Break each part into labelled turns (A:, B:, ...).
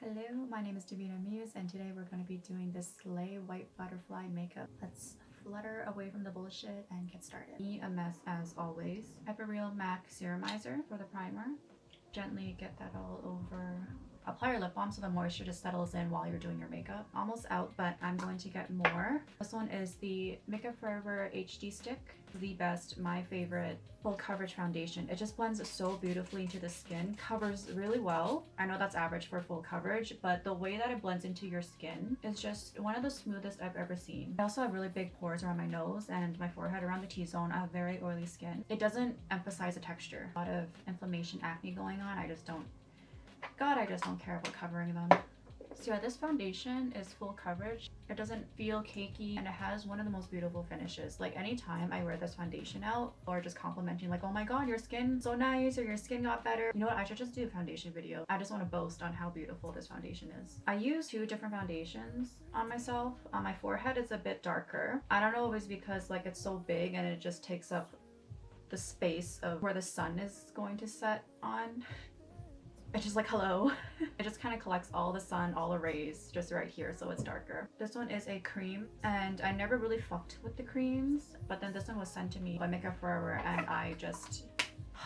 A: Hello, my name is Davina Muse and today we're going to be doing this Slay White Butterfly makeup. Let's flutter away from the bullshit and get started. Me a mess as always. Hyperreal MAC Serumizer for the primer. Gently get that all over. Apply your lip balm so the moisture just settles in while you're doing your makeup. Almost out, but I'm going to get more. This one is the Makeup Forever HD Stick. The best, my favorite full coverage foundation. It just blends so beautifully into the skin, covers really well. I know that's average for full coverage, but the way that it blends into your skin is just one of the smoothest I've ever seen. I also have really big pores around my nose and my forehead around the T-zone. I have very oily skin. It doesn't emphasize the texture. A lot of inflammation, acne going on. I just don't care about covering them. So yeah, this foundation is full coverage. It doesn't feel cakey and it has one of the most beautiful finishes. Like anytime I wear this foundation out or just complimenting like, oh my god, your skin's so nice or your skin got better. You know what, I should just do a foundation video. I just want to boast on how beautiful this foundation is. I use two different foundations on myself. On my forehead it's a bit darker. I don't know if it's because like it's so big and it just takes up the space of where the sun is going to set on. It's just like, hello. It just kind of collects all the sun, all the rays just right here, so it's darker. This one is a cream and I never really fucked with the creams, but then this one was sent to me by Makeup Forever and I just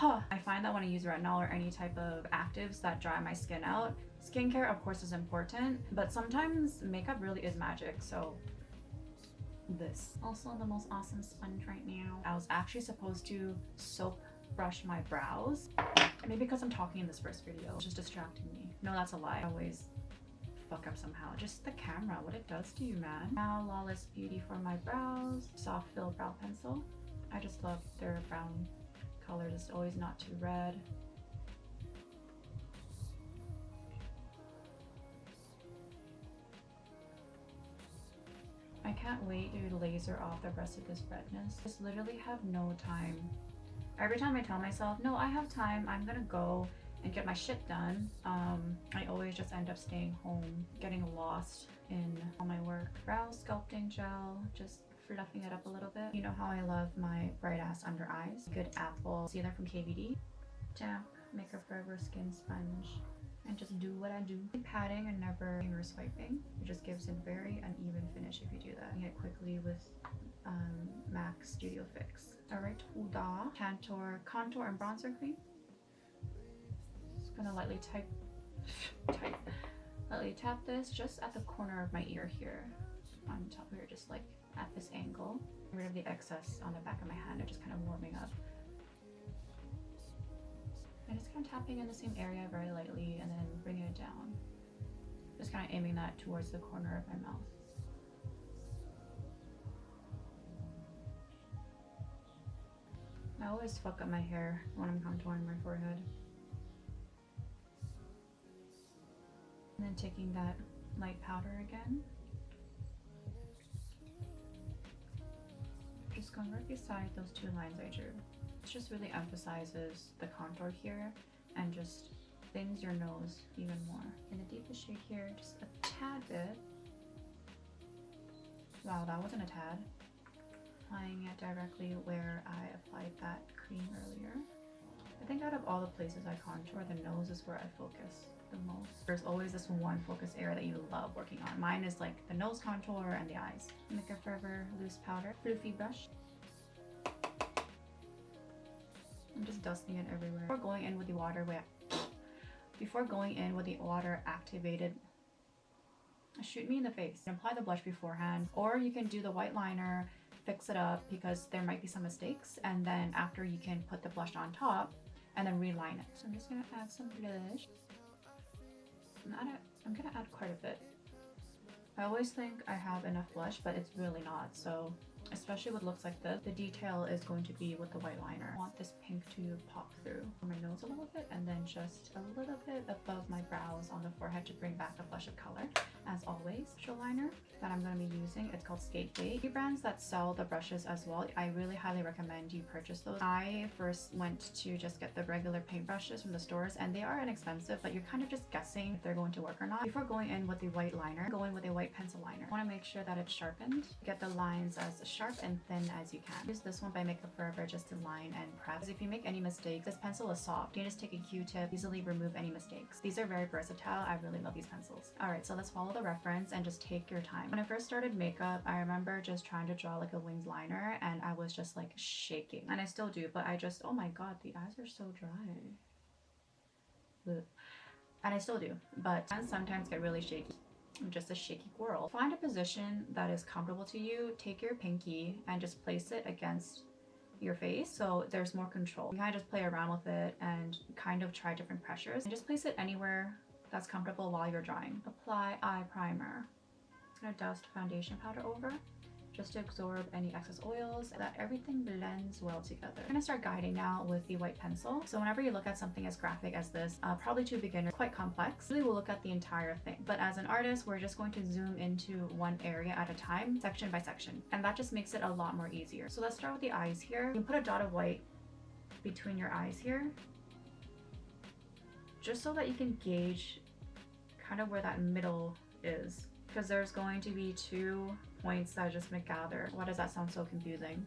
A: I find that when I use retinol or any type of actives that dry my skin out, skincare of course is important, but sometimes makeup really is magic. So this also the most awesome sponge right now. I was actually supposed to soap brush my brows. Maybe because I'm talking in this first video, it's just distracting me. No, that's a lie. I always fuck up somehow. Just the camera, what it does to you, man. Now, Lawless Beauty for my brows. Soft Fill Brow Pencil. I just love their brown color. It's always not too red. I can't wait to laser off the rest of this redness. Just literally have no time. Every time I tell myself, no, I have time, I'm gonna go and get my shit done, I always just end up staying home, getting lost in all my work. Brow sculpting gel, just fluffing it up a little bit. You know how I love my bright ass under eyes. Good Apple, see that from KVD. Damp Makeup Forever Skin Sponge. And just do what I do. Patting and never finger swiping. It just gives a very uneven finish if you do that. Get quickly with MAC Studio Fix. Alright, Huda Contour and Bronzer Cream. Just gonna lightly lightly tap this just at the corner of my ear here. On top here, just like at this angle. Get rid of the excess on the back of my hand. It's just kind of warming up. And just kind of tapping in the same area very lightly and then bringing it down. Just kind of aiming that towards the corner of my mouth. I always fuck up my hair when I'm contouring my forehead. And then taking that light powder again. Just going right beside those two lines I drew. It just really emphasizes the contour here and just thins your nose even more. In the deepest shade here, just a tad bit. Wow, that wasn't a tad. Applying it directly where I applied that cream earlier. I think out of all the places I contour, the nose is where I focus the most. There's always this one focus area that you love working on. Mine is like the nose contour and the eyes. Makeup Forever loose powder, floofy brush. I'm just dusting it everywhere. Before going in with the water activated, shoot me in the face. You can apply the blush beforehand, or you can do the white liner, fix it up because there might be some mistakes, and then after you can put the blush on top and then reline it. So I'm just gonna add some blush. I'm gonna add quite a bit. I always think I have enough blush, but it's really not. So especially with looks like this, the detail is going to be with the white liner. I want this pink to pop through my nose a little bit and then just a little bit above my brows on the forehead to bring back a flush of color. As always, liner that I'm going to be using, it's called Skateway. Brands that sell the brushes as well, I really highly recommend you purchase those. I first went to just get the regular paint brushes from the stores and they are inexpensive, but you're kind of just guessing if they're going to work or not. Before going in with the white liner, go in with a white pencil liner. I want to make sure that it's sharpened, get the lines as sharp and thin as you can. Use this one by Makeup Forever just to line and prep. If you make any mistakes, this pencil is soft. You can just take a Q-tip, easily remove any mistakes. These are very versatile. I really love these pencils. Alright, so let's follow the reference and just take your time. When I first started makeup, I remember just trying to draw like a winged liner and I was just like shaking. And I still do, but I just, oh my god, the eyes are so dry. Ugh. And I still do, but hands sometimes get really shaky. I'm just a shaky squirrel. Find a position that is comfortable to you. Take your pinky and just place it against your face so there's more control. You kind of just play around with it and kind of try different pressures. And just place it anywhere that's comfortable while you're drawing. Apply eye primer. I'm gonna dust foundation powder over just to absorb any excess oils so that everything blends well together. I'm gonna start guiding now with the white pencil. So whenever you look at something as graphic as this, probably to a beginner, quite complex, really we'll look at the entire thing. But as an artist, we're just going to zoom into one area at a time, section by section. And that just makes it a lot more easier. So let's start with the eyes here. You can put a dot of white between your eyes here, just so that you can gauge kind of where that middle is. Because there's going to be 2 points that are just gonna gather. Why does that sound so confusing?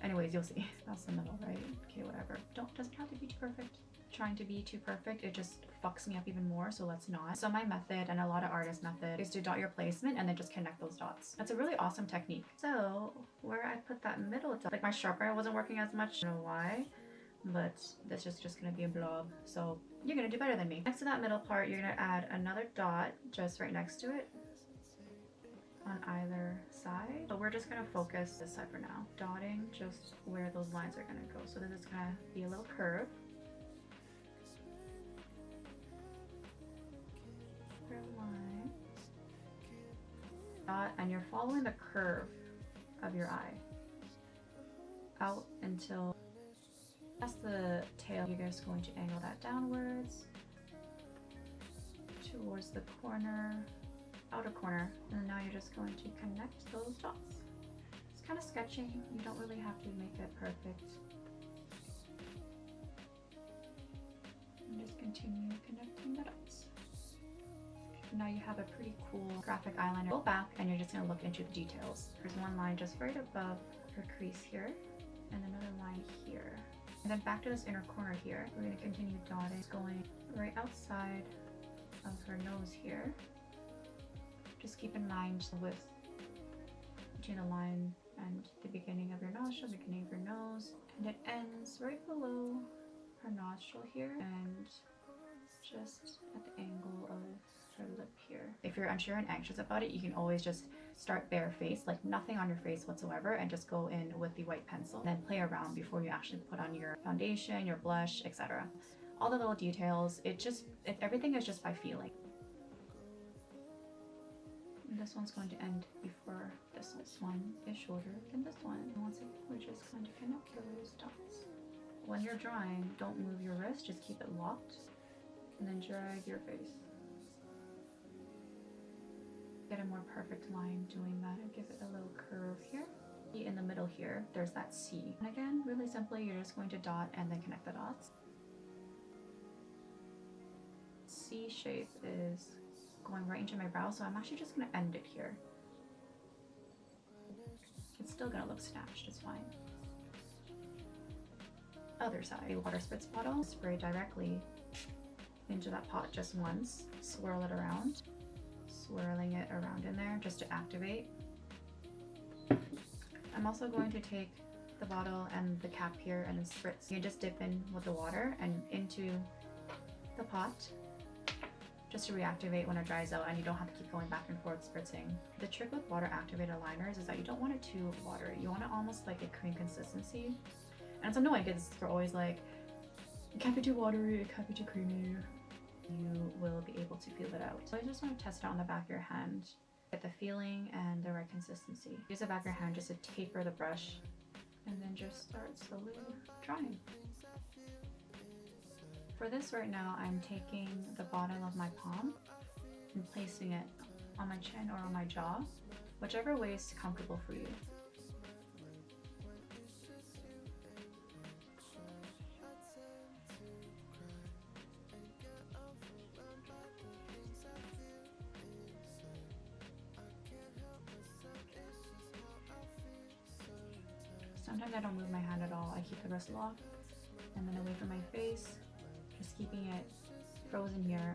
A: Anyways, you'll see. That's the middle, right? Okay, whatever. Doesn't have to be too perfect. Trying to be too perfect, it just fucks me up even more, so let's not. So my method, and a lot of artists' method, is to dot your placement and then just connect those dots. That's a really awesome technique. So where I put that middle dot, like my sharpener wasn't working as much, I don't know why, but this is just gonna be a blob. So you're gonna do better than me. Next to that middle part, you're gonna add another dot just right next to it, on either side. But we're just gonna focus this side for now. Dotting just where those lines are gonna go. So this is gonna be a little curve. Line. Dot, and you're following the curve of your eye out until that's the tail. You're just going to angle that downwards towards the corner, outer corner, and now you're just going to connect those dots. It's kind of sketchy. You don't really have to make it perfect. And just continue connecting the dots. Now you have a pretty cool graphic eyeliner. Go back and you're just going to look into the details. There's one line just right above her crease here and another line here. And then back to this inner corner here. We're going to continue dotting, going right outside of her nose here. Just keep in mind with between the line and the beginning of your nostril, beginning of your nose, and it ends right below her nostril here and just at the angle of her lip here. If you're unsure and anxious about it, you can always just start bare face, like nothing on your face whatsoever, and just go in with the white pencil and then play around before you actually put on your foundation, your blush, etc. All the little details, everything is just by feeling. And this one's going to end before this one. This one is shorter than this one. And once again, we're just going to connect those dots. When you're drawing, don't move your wrist, just keep it locked and then drag your face. Get a more perfect line doing that and give it a little curve here. In the middle here, there's that C. And again, really simply, you're just going to dot and then connect the dots. C shape is going right into my brow, so I'm actually just going to end it here. It's still going to look snatched, it's fine. Other side, a water spritz bottle, spray directly into that pot just once, swirl it around, swirling it around in there just to activate. I'm also going to take the bottle and the cap here and then spritz. You just dip in with the water and into the pot just to reactivate when it dries out, and you don't have to keep going back and forth spritzing. The trick with water activated liners is that you don't want it too watery. You want it almost like a cream consistency. And it's annoying because they're always like, it can't be too watery, it can't be too creamy. You will be able to feel it out. So I just want to test it on the back of your hand. Get the feeling and the right consistency. Use the back of your hand just to taper the brush and then just start slowly drawing. For this right now, I'm taking the bottom of my palm and placing it on my chin or on my jaw, whichever way is comfortable for you. Sometimes I don't move my hand at all. I keep the bristle off and then away from my face, just keeping it frozen here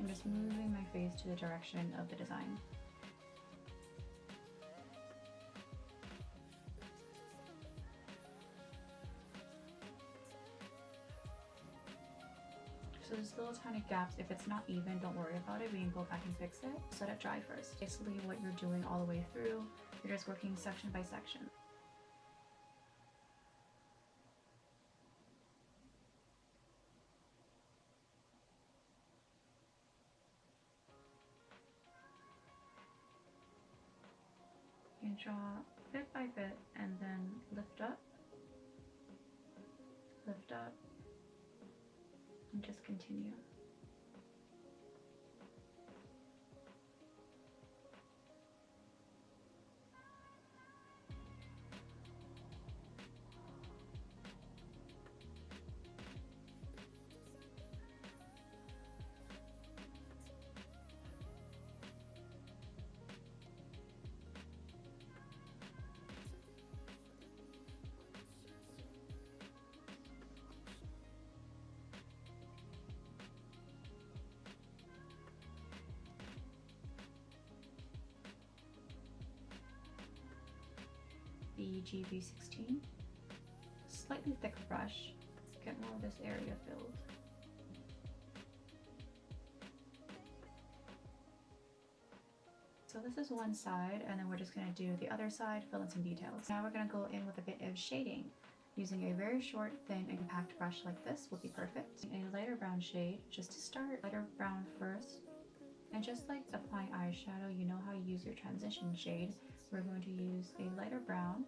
A: and just moving my face to the direction of the design. So there's little tiny gaps. If it's not even, don't worry about it. We can go back and fix it. Just let it dry first. Basically what you're doing all the way through, you're just working section by section. You can draw bit by bit and then lift up, and just continue. The GB16, slightly thicker brush, get more of this area filled. So this is one side, and then we're just going to do the other side, fill in some details. Now we're going to go in with a bit of shading. Using a very short, thin, and compact brush like this will be perfect. A lighter brown shade, just to start, lighter brown first. And just like applying eyeshadow, you know how you use your transition shade. We're going to use a lighter brown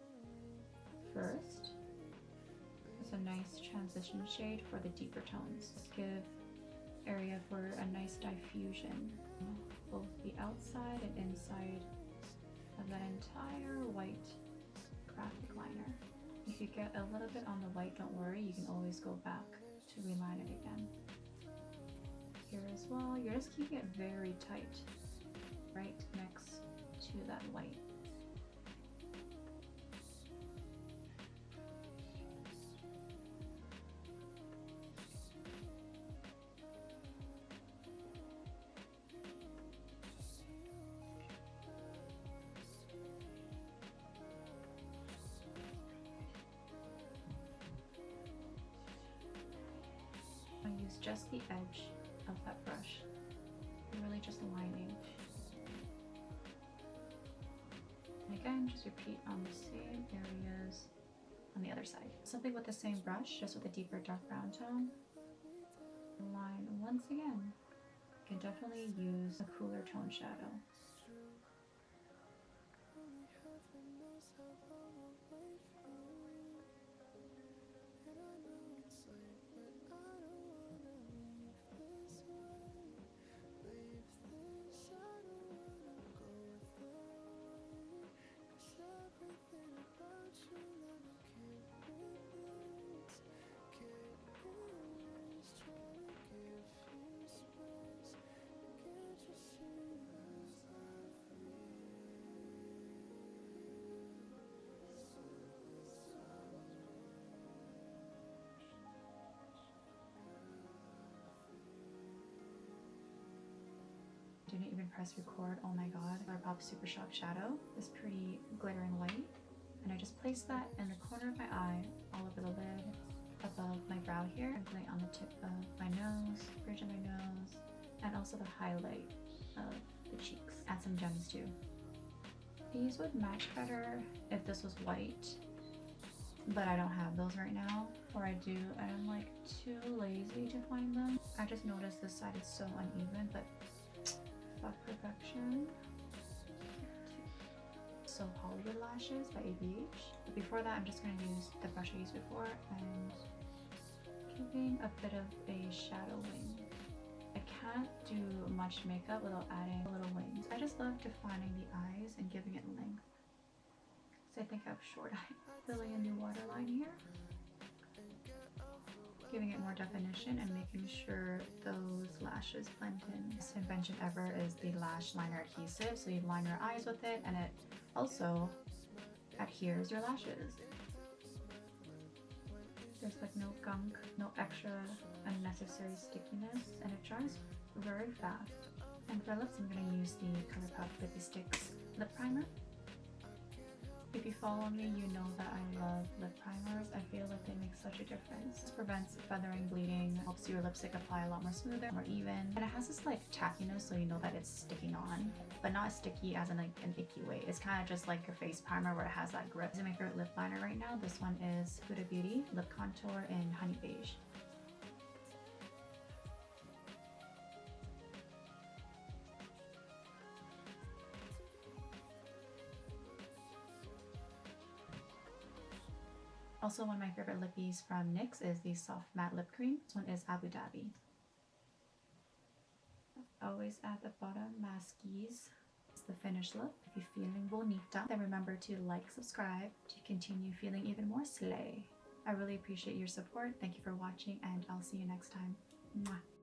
A: first. It's a nice transition shade for the deeper tones. Give area for a nice diffusion. Both the outside and inside of that entire white graphic liner. If you get a little bit on the white, don't worry, you can always go back to reline it again. Here as well, you're just keeping it very tight, right next to that white. I use just the edge of that brush, really just lining. And again, just repeat on the same areas on the other side. Something with the same brush, just with a deeper dark brown tone. Line once again. You can definitely use a cooler tone shadow. Didn't even press record. Oh my god. COLOURPOP Super Shock Shadow, this pretty glittering white. And I just placed that in the corner of my eye, all over the lid, above my brow here, and on the tip of my nose, bridge of my nose, and also the highlight of the cheeks. Add some gems too. These would match better if this was white, but I don't have those right now, or I do, and I'm like too lazy to find them. I just noticed this side is so uneven, but fuck perfection. So Hollywood Lashes by ABH. But before that, I'm just going to use the brush I used before and giving a bit of a shadow wing. I can't do much makeup without adding little wings. I just love defining the eyes and giving it length. So I think I have short eye. Filling a new waterline here. Giving it more definition and making sure those lashes blend in. Best invention ever is the lash liner adhesive. So you line your eyes with it and it also adheres your lashes. There's like no gunk, no extra unnecessary stickiness, and it dries very fast. And for lips, I'm going to use the ColourPop Lippy Sticks lip primer. If you follow me, you know that I love lip primers. I feel like they make such a difference. This prevents feathering, bleeding, helps your lipstick apply a lot more smoother, more even. And it has this like tackiness, so you know that it's sticking on, but not sticky as in like an icky way. It's kind of just like your face primer where it has that grip. This is my favorite lip liner right now. This one is Huda Beauty Lip Contour in Honey Beige. Also, one of my favorite lippies from NYX is the Soft Matte Lip Cream. This one is Abu Dhabi. Always at the bottom, maskies. It's the finished look. If you're feeling bonita, then remember to like, subscribe to continue feeling even more slay. I really appreciate your support. Thank you for watching, and I'll see you next time. Mwah.